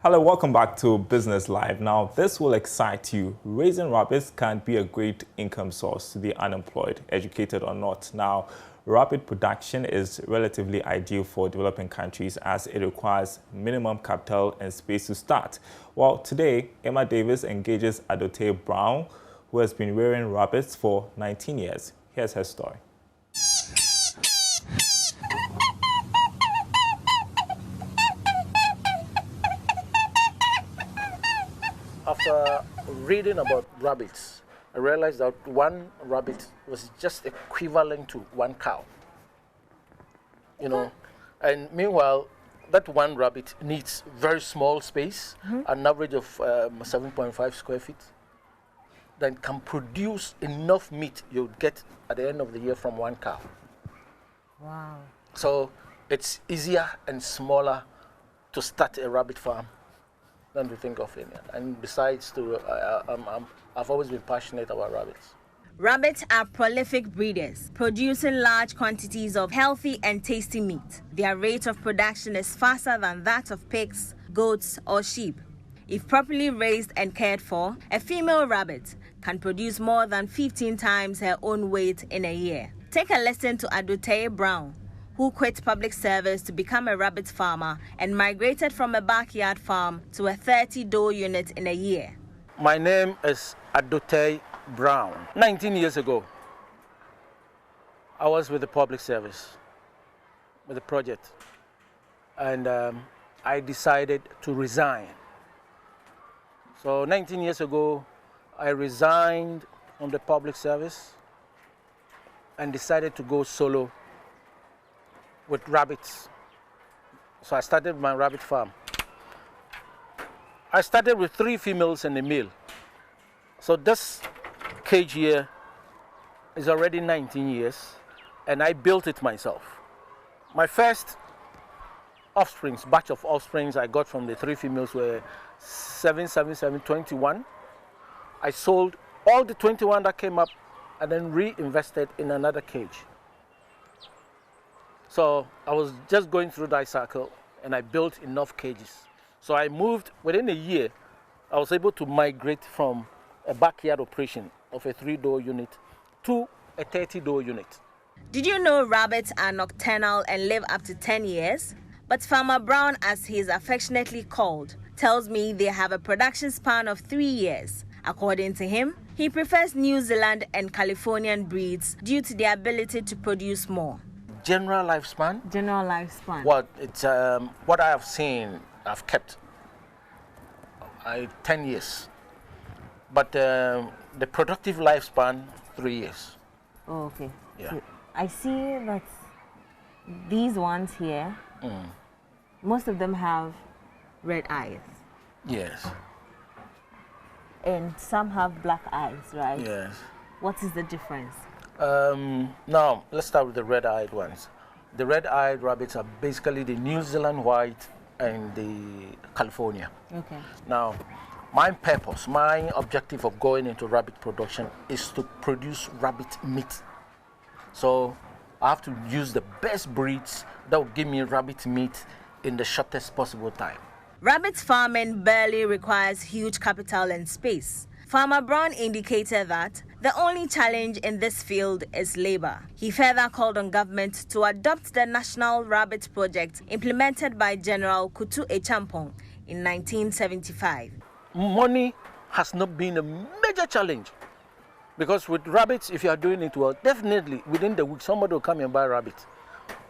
Hello, welcome back to Business Live. Now, this will excite you. Raising rabbits can be a great income source to the unemployed, educated or not. Now, rabbit production is relatively ideal for developing countries as it requires minimum capital and space to start. Well, today, Emma Davis engages Adote Brown, who has been rearing rabbits for 19 years. Here's her story. After reading about rabbits, I realized that one rabbit was just equivalent to one cow. And meanwhile, that one rabbit needs very small space, an average of 7.5 square feet, that can produce enough meat you'll get at the end of the year from one cow. Wow. So it's easier and smaller to start a rabbit farm than to think of it. And besides, I've always been passionate about rabbits. Rabbits are prolific breeders, producing large quantities of healthy and tasty meat. Their rate of production is faster than that of pigs, goats, or sheep. If properly raised and cared for, a female rabbit can produce more than 15 times her own weight in a year. Take a listen to Adote Brown, who quit public service to become a rabbit farmer and migrated from a backyard farm to a 30-door unit in a year. My name is Adote Brown. 19 years ago, I was with the public service, with the project, and I decided to resign. So 19 years ago, I resigned from the public service and decided to go solo with rabbits. So I started my rabbit farm. I started with 3 females and a male. So this cage here is already 19 years, and I built it myself. My first batch of offsprings I got from the 3 females were 21. I sold all the 21 that came up and then reinvested in another cage. So I was just going through that cycle and I built enough cages. So I moved, within a year, I was able to migrate from a backyard operation of a 3-door unit to a 30-door unit. Did you know rabbits are nocturnal and live up to 10 years? But Farmer Brown, as he is affectionately called, tells me they have a production span of 3 years. According to him, he prefers New Zealand and Californian breeds due to their ability to produce more. General lifespan? General lifespan. What I have seen, I've kept 10 years. But the productive lifespan, 3 years. Oh, okay. Yeah. So I see that these ones here, most of them have red eyes. Yes. And some have black eyes, right? Yes. What is the difference? Now, let's start with the red-eyed ones. The red-eyed rabbits are basically the New Zealand white and the California. Okay. Now, my objective of going into rabbit production is to produce rabbit meat. So I have to use the best breeds that will give me rabbit meat in the shortest possible time. Rabbit farming barely requires huge capital and space. Farmer Brown indicated that the only challenge in this field is labor. He further called on government to adopt the National Rabbit Project implemented by General Kutu Echampong in 1975. Money has not been a major challenge, because with rabbits, if you are doing it well, definitely within the week somebody will come and buy rabbits.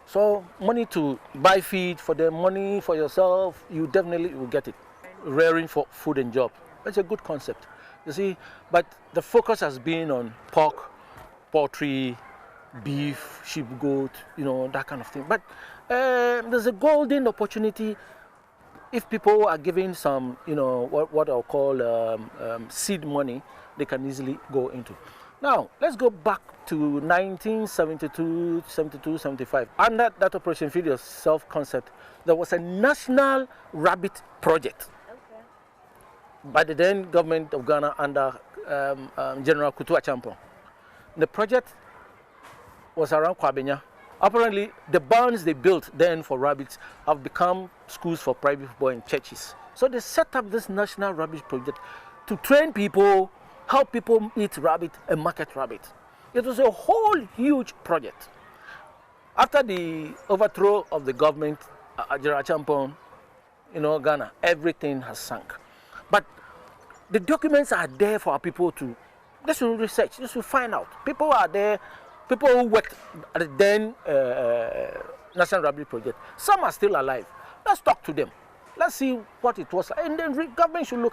So money to buy feed for them, money for yourself, you definitely will get it. Rearing for food and job, that's a good concept. You see, but the focus has been on pork, poultry, beef, sheep, goat, that kind of thing. But there's a golden opportunity if people are giving some, what I'll call seed money, they can easily go into. Now, let's go back to 1972, 72, 75. Under that Operation Feed Yourself concept, there was a national rabbit project. By the then government of Ghana under General Kutu Echampong. The project was around Kwabenya. Apparently, the barns they built then for rabbits have become schools for private people and churches. So they set up this national rabbit project to train people, help people eat rabbit and market rabbit. It was a whole huge project. After the overthrow of the government, Gerard Champon, Ghana, everything has sunk. But the documents are there for our people to, they should research, they should find out. People are there, people who worked at the then National Rabbit Project. Some are still alive. Let's talk to them. Let's see what it was. And then government should look at